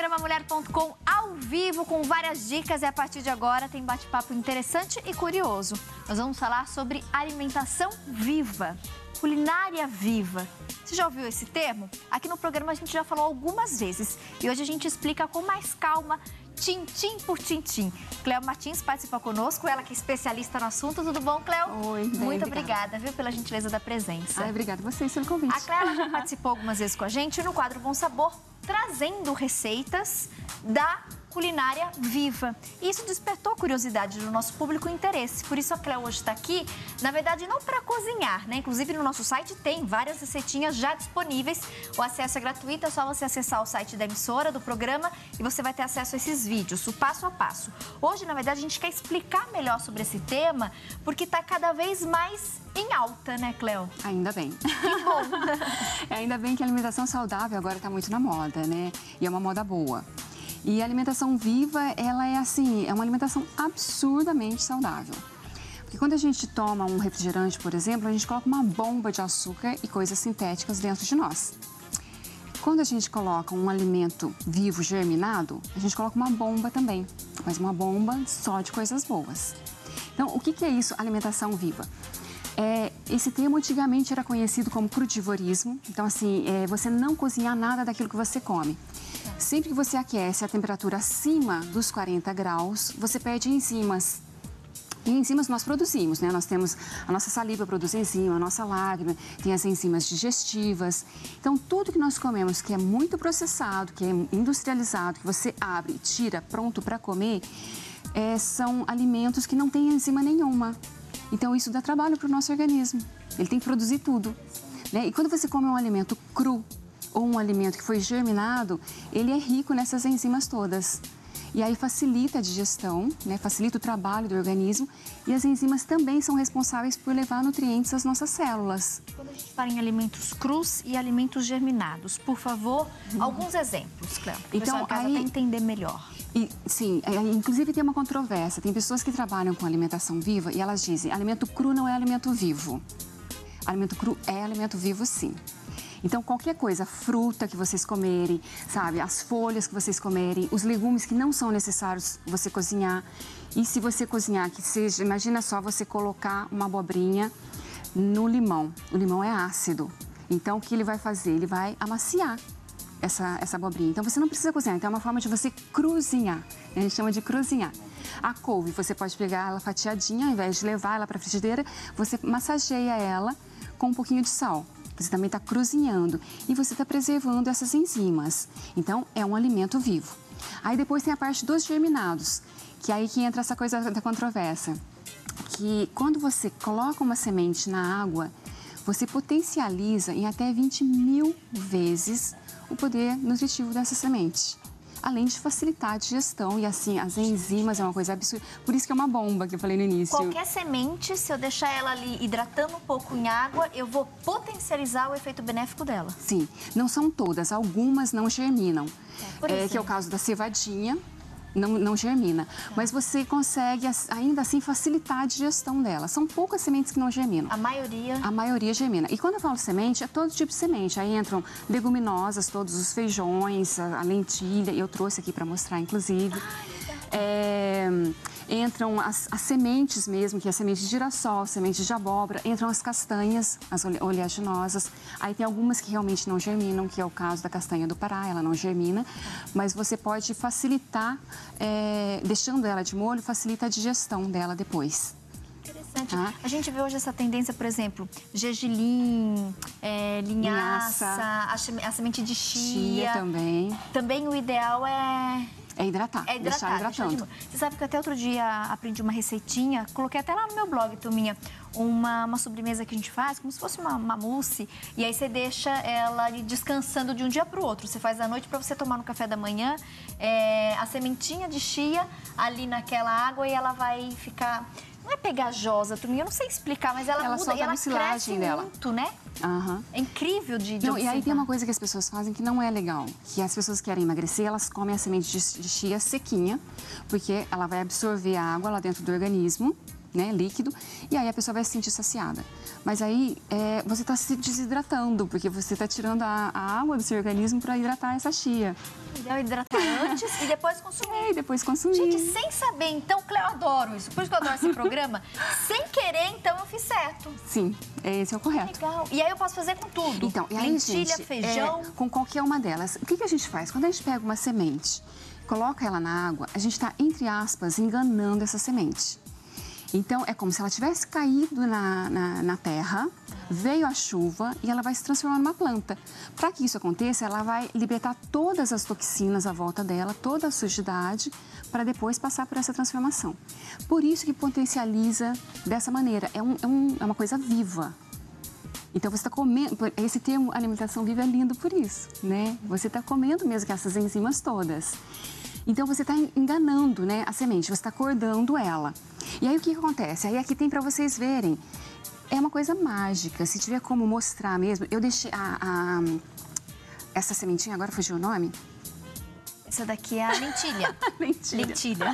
programa Mulher.com ao vivo com várias dicas e a partir de agora tem bate-papo interessante e curioso. Nós vamos falar sobre alimentação viva, culinária viva. Você já ouviu esse termo? Aqui no programa a gente já falou algumas vezes e hoje a gente explica com mais calma, tintim por tintim. Cleo Martins participa conosco, ela que é especialista no assunto. Tudo bom, Cleo? Oi, muito obrigada, viu, pela gentileza da presença. Obrigada a vocês pelo convite. A Cleo já participou algumas vezes com a gente no quadro Bom Sabor, trazendo receitas da culinária viva. E isso despertou curiosidade do nosso público e interesse. Por isso a Cleo hoje está aqui, na verdade, não para cozinhar, né? Inclusive no nosso site tem várias receitinhas já disponíveis. O acesso é gratuito, é só você acessar o site da emissora, do programa, e você vai ter acesso a esses vídeos, o passo a passo. Hoje, na verdade, a gente quer explicar melhor sobre esse tema, porque está cada vez mais em alta, né, Cleo? Ainda bem. Que bom! Ainda bem que a alimentação saudável agora está muito na moda, né? E é uma moda boa. E a alimentação viva, ela é assim, é uma alimentação absurdamente saudável. Porque quando a gente toma um refrigerante, por exemplo, a gente coloca uma bomba de açúcar e coisas sintéticas dentro de nós. Quando a gente coloca um alimento vivo, germinado, a gente coloca uma bomba também, mas uma bomba só de coisas boas. Então, o que é isso, alimentação viva? Esse termo antigamente era conhecido como crudivorismo. Então, assim, você não cozinhar nada daquilo que você come. Sempre que você aquece a temperatura acima dos 40 graus, você perde enzimas. E enzimas nós produzimos, né? Nós temos, a nossa saliva produz enzima, a nossa lágrima tem as enzimas digestivas. Então, tudo que nós comemos que é muito processado, que é industrializado, que você abre e tira pronto para comer, são alimentos que não têm enzima nenhuma. Então, isso dá trabalho para o nosso organismo. Ele tem que produzir tudo, né? E quando você come um alimento cru ou um alimento que foi germinado, ele é rico nessas enzimas todas. E aí facilita a digestão, né? Facilita o trabalho do organismo. E as enzimas também são responsáveis por levar nutrientes às nossas células. Quando a gente fala em alimentos crus e alimentos germinados, por favor, alguns exemplos, Cleo. Então, para até entender melhor. Sim, inclusive tem uma controvérsia. Tem pessoas que trabalham com alimentação viva e elas dizem, alimento cru não é alimento vivo. Alimento cru é alimento vivo, sim. Então, qualquer coisa, fruta que vocês comerem, sabe, as folhas que vocês comerem, os legumes que não são necessários você cozinhar. E se você cozinhar, que seja, imagina só você colocar uma abobrinha no limão. O limão é ácido. Então, o que ele vai fazer? Ele vai amaciar essa abobrinha. Então, você não precisa cozinhar. Então, é uma forma de você cruzinhar. A gente chama de cruzinhar. A couve, você pode pegar ela fatiadinha, ao invés de levar ela para a frigideira, você massageia ela com um pouquinho de sal. Você também está cozinhando e você está preservando essas enzimas. Então, é um alimento vivo. Aí depois tem a parte dos germinados, que aí que entra essa coisa da controvérsia. Que quando você coloca uma semente na água, você potencializa em até 20.000 vezes o poder nutritivo dessa semente. Além de facilitar a digestão e, assim, as enzimas é uma coisa absurda. Por isso que é uma bomba que eu falei no início. Qualquer semente, se eu deixar ela ali hidratando um pouco em água, eu vou potencializar o efeito benéfico dela. Sim, não são todas, algumas não germinam. Que é o caso da cevadinha. Não germina, mas você consegue ainda assim facilitar a digestão dela. São poucas sementes que não germinam. A maioria? A maioria germina. E quando eu falo semente, é todo tipo de semente. Aí entram leguminosas, todos os feijões, a lentilha, eu trouxe aqui para mostrar, inclusive. Entram as sementes mesmo, que é a semente de girassol, semente de abóbora, entram as castanhas, as oleaginosas. Aí tem algumas que realmente não germinam, que é o caso da castanha do Pará, ela não germina, mas você pode facilitar, deixando ela de molho, facilita a digestão dela depois. Interessante. A gente vê hoje essa tendência, por exemplo, gergelim, linhaça, a semente de chia. Também. Também o ideal é hidratar, deixar hidratando. Você sabe que até outro dia aprendi uma receitinha, coloquei até lá no meu blog, turminha, uma sobremesa que a gente faz, como se fosse uma mousse, e aí você deixa ela ali descansando de um dia para o outro. Você faz à noite para você tomar no café da manhã, a sementinha de chia ali naquela água e ela vai ficar... Não é pegajosa, turminha, eu não sei explicar, mas ela muda e ela cresce muito, né? É incrível de observar. E aí tem uma coisa que as pessoas fazem que não é legal, que as pessoas que querem emagrecer, elas comem a semente de chia sequinha, porque ela vai absorver a água lá dentro do organismo né, líquido, e aí a pessoa vai se sentir saciada. Mas aí você está se desidratando, porque você está tirando a água do seu organismo para hidratar essa chia. Então, hidratar antes e depois consumir. E depois consumir. Gente, sem saber, então, Cleo, eu adoro isso. Por isso que eu adoro esse programa. Sem querer, então, eu fiz certo. Sim, esse é o correto. Legal. E aí eu posso fazer com tudo. Então, e aí, lentilha, gente, feijão. Com qualquer uma delas. O que a gente faz? Quando a gente pega uma semente, coloca ela na água, a gente está, entre aspas, enganando essa semente. Então, é como se ela tivesse caído na terra, veio a chuva e ela vai se transformar numa planta. Para que isso aconteça, ela vai libertar todas as toxinas à volta dela, toda a sujidade, para depois passar por essa transformação. Por isso que potencializa dessa maneira. É uma coisa viva. Então, você está comendo... Esse termo alimentação viva é lindo por isso, né? Você está comendo mesmo com essas enzimas todas. Então, você está enganando, né, a semente, você está acordando ela. E aí, o que acontece? Aí, aqui tem para vocês verem. É uma coisa mágica. Se tiver como mostrar mesmo... Eu deixei essa sementinha, agora fugiu o nome? Essa daqui é a lentilha. Lentilha.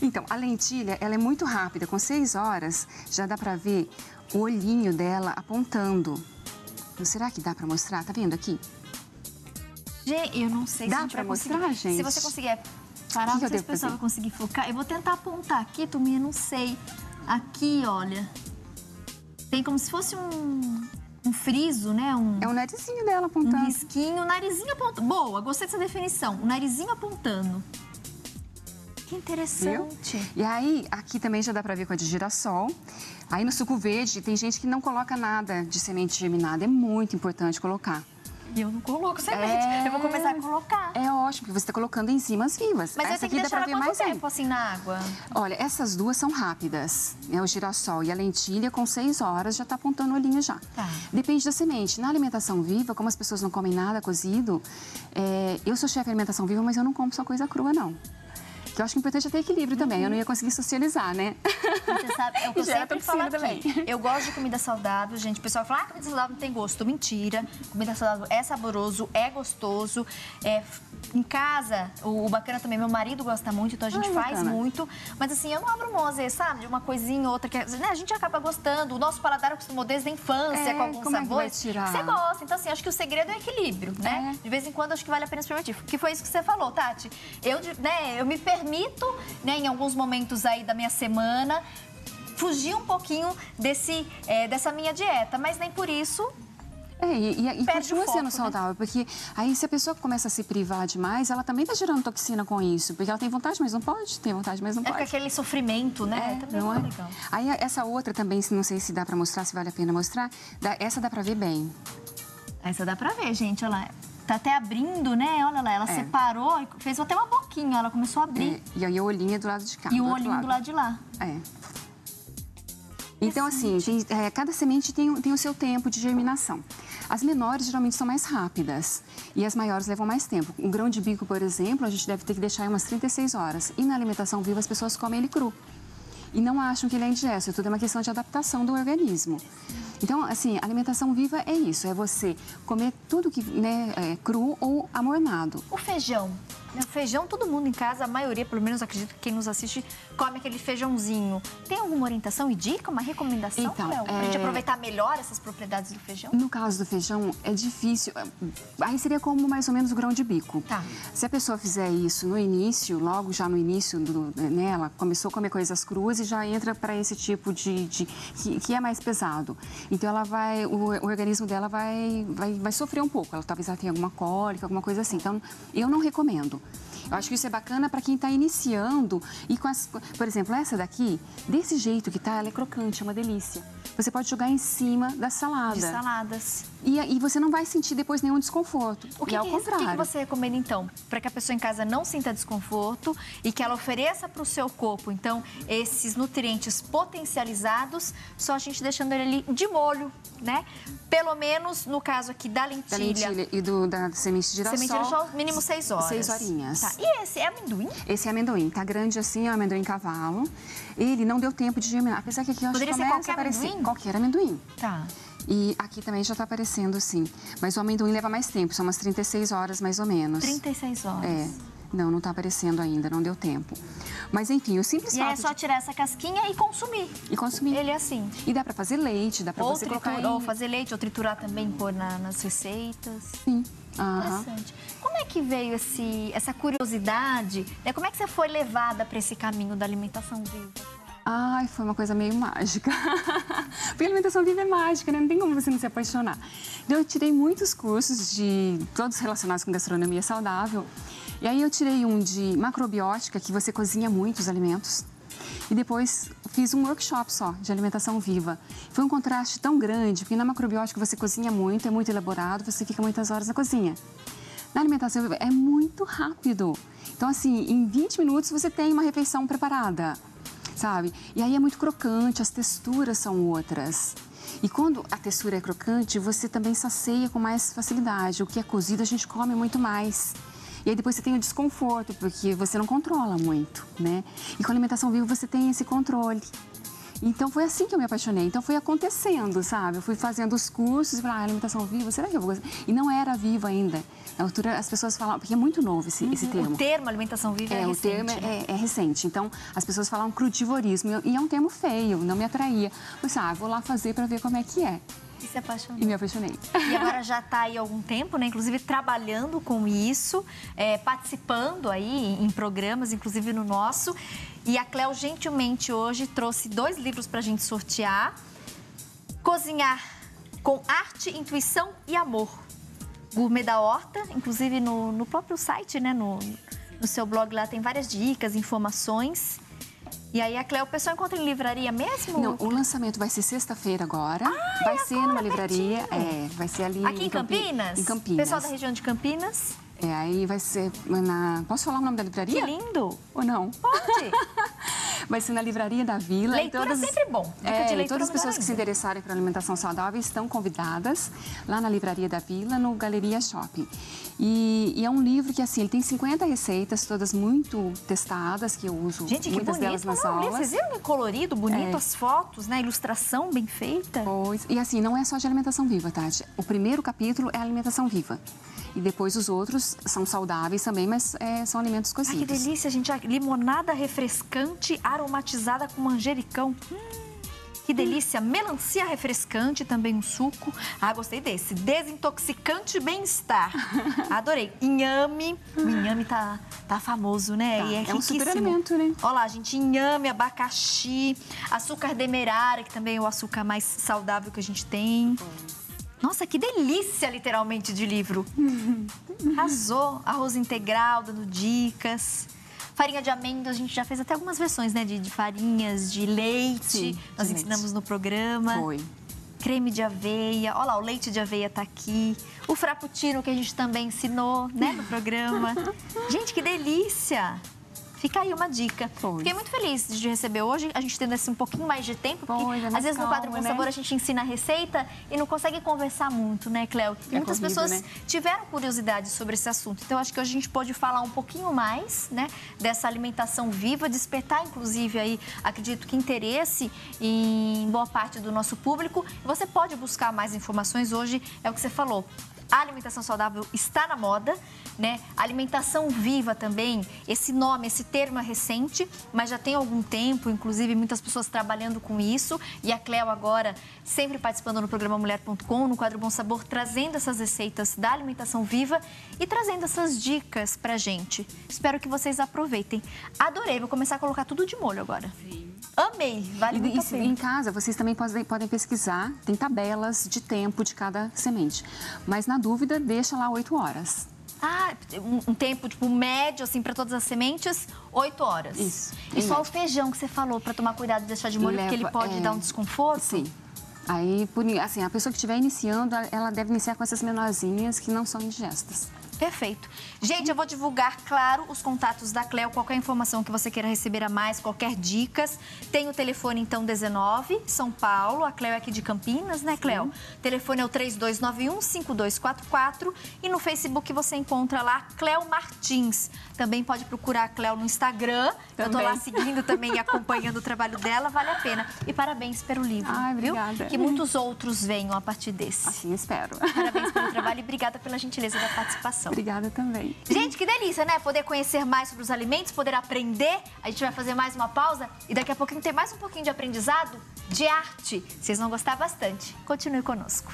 Então, a lentilha, ela é muito rápida. Com 6 horas, já dá para ver o olhinho dela apontando. Então, será que dá para mostrar? Tá vendo aqui? Gente, eu não sei se dá para mostrar, gente? Se você conseguir parar, não sei se o pessoal vai conseguir focar. Eu vou tentar apontar aqui, Turminha, não sei. Aqui, olha. Tem como se fosse um friso, né? É o narizinho dela apontando. Um risquinho, o narizinho apontando. Boa, gostei dessa definição. O narizinho apontando. Que interessante. Viu? E aí, aqui também já dá pra ver com a de girassol. Aí no suco verde, tem gente que não coloca nada de semente germinada. É muito importante colocar. E eu não coloco semente. Eu vou começar a colocar. É ótimo, porque você está colocando enzimas vivas. Mas essa eu tenho que deixar ela quanto tempo ainda. assim na água? Olha, essas duas são rápidas. O girassol e a lentilha, com 6 horas, já está apontando o olhinho já. Tá. Depende da semente. Na alimentação viva, como as pessoas não comem nada cozido, eu sou chefe de alimentação viva, mas eu não como só coisa crua, não. Que eu acho que o importante é ter equilíbrio também. Eu não ia conseguir socializar, né? Você sabe, é o que eu sempre falo aqui. Eu gosto de comida saudável, gente. O pessoal fala, comida saudável não tem gosto. Mentira. Comida saudável é saboroso, é gostoso. Em casa, o bacana também, meu marido gosta muito, então a gente faz muito. Mas assim, eu não abro mão, às vezes, sabe? De uma coisinha ou outra que né, a gente acaba gostando. O nosso paladar acostumou desde a infância com alguns sabores. Você gosta. Então, assim, acho que o segredo é o equilíbrio, né? De vez em quando, acho que vale a pena experimentar. Que foi isso que você falou, Tati. Eu me permito, né, em alguns momentos aí da minha semana, fugir um pouquinho dessa minha dieta, mas nem por isso... E continua sendo saudável, porque aí se a pessoa começa a se privar demais, ela também está gerando toxina com isso, porque ela tem vontade, mas não pode, tem vontade, mas não pode. É aquele sofrimento, né? Também não é legal. Aí essa outra também, não sei se dá para mostrar, se vale a pena mostrar, essa dá para ver bem. Essa dá para ver, gente, olha lá. Tá até abrindo, né? Olha lá, ela separou, fez até uma boquinha, ela começou a abrir. E aí o olhinho é do lado de cá. E o olhinho do lado de lá. Então, assim, cada semente tem o seu tempo de germinação. As menores geralmente são mais rápidas e as maiores levam mais tempo. Um grão de bico, por exemplo, a gente deve ter que deixar umas 36 horas. E na alimentação viva as pessoas comem ele cru. E não acham que ele é indigesto, tudo é uma questão de adaptação do organismo. Então, assim, alimentação viva é isso, é você comer tudo que é cru ou amornado. O feijão. O feijão, todo mundo em casa, a maioria, pelo menos acredito que quem nos assiste, come aquele feijãozinho. Tem alguma orientação e dica, uma recomendação, então, Cleo, pra gente aproveitar melhor essas propriedades do feijão? No caso do feijão, é difícil. Aí seria como mais ou menos o grão de bico. Tá. Se a pessoa fizer isso no início, logo já no início, ela começou a comer coisas cruas e já entra para esse tipo que é mais pesado. Então, o organismo dela vai sofrer um pouco. Talvez ela tenha alguma cólica, alguma coisa assim. Então, eu não recomendo. Eu acho que isso é bacana para quem está iniciando e por exemplo, essa daqui, desse jeito que tá, ela é crocante, é uma delícia. Você pode jogar em cima da salada. De saladas. E você não vai sentir depois nenhum desconforto. O que você recomenda, então, para que a pessoa em casa não sinta desconforto e que ela ofereça para o seu corpo, então, esses nutrientes potencializados, só a gente deixando ele ali de molho, né? Pelo menos, no caso aqui da lentilha. Da lentilha e da semente de girassol. Semente de girassol, mínimo 6 horas. 6 horinhas. Tá. E esse é amendoim? Esse é amendoim. Tá grande assim, é um amendoim cavalo. Ele não deu tempo de germinar. Apesar que aqui eu acho que começa a aparecer. Amendoim? Qualquer amendoim. Tá. E aqui também já tá aparecendo, sim. Mas o amendoim leva mais tempo, são umas 36 horas mais ou menos. 36 horas. Não tá aparecendo ainda, não deu tempo. Mas enfim, o simples fato é só tirar essa casquinha e consumir. E consumir. Ele é assim. E dá pra fazer leite, dá pra você colocar ou fazer leite, ou triturar também, pôr nas receitas. Sim. Interessante. Como é que veio essa curiosidade, né? Como é que você foi levada para esse caminho da alimentação viva? Ai, foi uma coisa meio mágica. Porque a alimentação viva é mágica, né? Não tem como você não se apaixonar. Então, eu tirei muitos cursos, todos relacionados com gastronomia saudável. E aí, eu tirei um de macrobiótica, que você cozinha muitos alimentos. E depois, fiz um workshop só, de alimentação viva. Foi um contraste tão grande, porque na macrobiótica você cozinha muito, é muito elaborado, você fica muitas horas na cozinha. Na alimentação viva, é muito rápido. Então, assim, em 20 minutos, você tem uma refeição preparada. Sabe? E aí é muito crocante, as texturas são outras. E quando a textura é crocante, você também sacia com mais facilidade. O que é cozido, a gente come muito mais. E aí depois você tem o desconforto, porque você não controla muito, né? E com a alimentação viva você tem esse controle. Então foi assim que eu me apaixonei. Então foi acontecendo, sabe? Eu fui fazendo os cursos e falei, alimentação viva, será que eu vou gostar? E não era viva ainda. Na altura as pessoas falavam, porque é muito novo esse termo. O termo alimentação viva é recente. O termo é recente. Então as pessoas falam crudivorismo e é um termo feio, não me atraía. Eu pensei, vou lá fazer para ver como é que é. E se apaixonou. E me apaixonei. E agora já está aí há algum tempo, né? Inclusive trabalhando com isso, participando aí em programas, inclusive no nosso. E a Cléo gentilmente hoje trouxe 2 livros para a gente sortear. Cozinhar com arte, intuição e amor. Gourmet da Horta, inclusive no próprio site, né? No seu blog lá tem várias dicas, informações. E aí, a Cléo, o pessoal encontra em livraria mesmo? Não, o lançamento vai ser sexta-feira agora. Vai ser numa livraria. Vai ser ali aqui em Campinas? Em Campinas. Pessoal da região de Campinas? Aí vai ser na... Posso falar o nome da livraria? Que lindo! Ou não? Pode! Vai ser na Livraria da Vila. Leitura é sempre bom. Dica de leitura todas as pessoas que se interessarem por alimentação saudável estão convidadas lá na Livraria da Vila, no Galeria Shopping. E é um livro que, assim, ele tem 50 receitas, todas muito testadas, que eu uso muitas delas nas aulas. Vocês viram que colorido, bonito, as fotos, né? Ilustração bem feita. Pois. E assim, não é só de alimentação viva, Tati. O primeiro capítulo é alimentação viva. E depois os outros são saudáveis também, mas são alimentos cozidos. Que delícia, gente. Limonada refrescante aromatizada com manjericão. Que delícia. Melancia refrescante, também um suco. Gostei desse. Desintoxicante bem-estar. Adorei. Inhame. O inhame tá famoso, né? Tá. E é riquíssimo. Um super alimento, né? Olha lá, gente. Inhame, abacaxi, açúcar demerara, que também é o açúcar mais saudável que a gente tem. Nossa, que delícia, literalmente, de livro. Arrasou. Arroz integral, dando dicas. Farinha de amêndoas, a gente já fez até algumas versões, né? De farinhas, de leite. Sim, nós ensinamos no programa. Foi. Creme de aveia. Olha lá, o leite de aveia tá aqui. O frappuccino, que a gente também ensinou, né? No programa. Gente, que delícia. Fica aí uma dica. Fiquei muito feliz de receber hoje, a gente tendo um pouquinho mais de tempo, porque às vezes no quadro Bom Sabor a gente ensina a receita e não consegue conversar muito, né, Cléo? E muitas pessoas tiveram curiosidade sobre esse assunto. Então, acho que hoje a gente pode falar um pouquinho mais, né, dessa alimentação viva, despertar, inclusive, aí, acredito que interesse em boa parte do nosso público. Você pode buscar mais informações hoje, é o que você falou. A alimentação saudável está na moda, né? A alimentação viva também, esse nome, esse termo é recente, mas já tem algum tempo, inclusive muitas pessoas trabalhando com isso. E a Cléo agora sempre participando no programa Mulher.com, no quadro Bom Sabor, trazendo essas receitas da alimentação viva e trazendo essas dicas pra gente. Espero que vocês aproveitem. Adorei, vou começar a colocar tudo de molho agora. Sim. Amei, vale muito a pena. Em casa, vocês também podem pesquisar, tem tabelas de tempo de cada semente. Mas, na dúvida, deixa lá 8 horas. Um tempo, tipo, médio, assim, para todas as sementes, 8 horas. Isso. E só o feijão que você falou, para tomar cuidado de deixar de molho, porque ele pode dar um desconforto? Sim. Aí, assim, a pessoa que estiver iniciando, ela deve iniciar com essas menorzinhas que não são indigestas. Perfeito. Gente, eu vou divulgar, claro, os contatos da Cléo, qualquer informação que você queira receber a mais, qualquer dicas. Tem o telefone, então, 19, São Paulo. A Cléo é aqui de Campinas, né, Cléo? O telefone é o 3291-5244. E no Facebook você encontra lá Cléo Martins. Também pode procurar a Cléo no Instagram. Também. Eu tô lá seguindo também e acompanhando o trabalho dela. Vale a pena. E parabéns pelo livro. Obrigada. Viu? Que muitos outros venham a partir desse. Assim espero. Parabéns pelo trabalho e obrigada pela gentileza da participação. Obrigada também. Gente, que delícia, né? Poder conhecer mais sobre os alimentos, poder aprender. A gente vai fazer mais uma pausa e daqui a pouquinho tem mais um pouquinho de aprendizado de arte. Vocês vão gostar bastante. Continue conosco.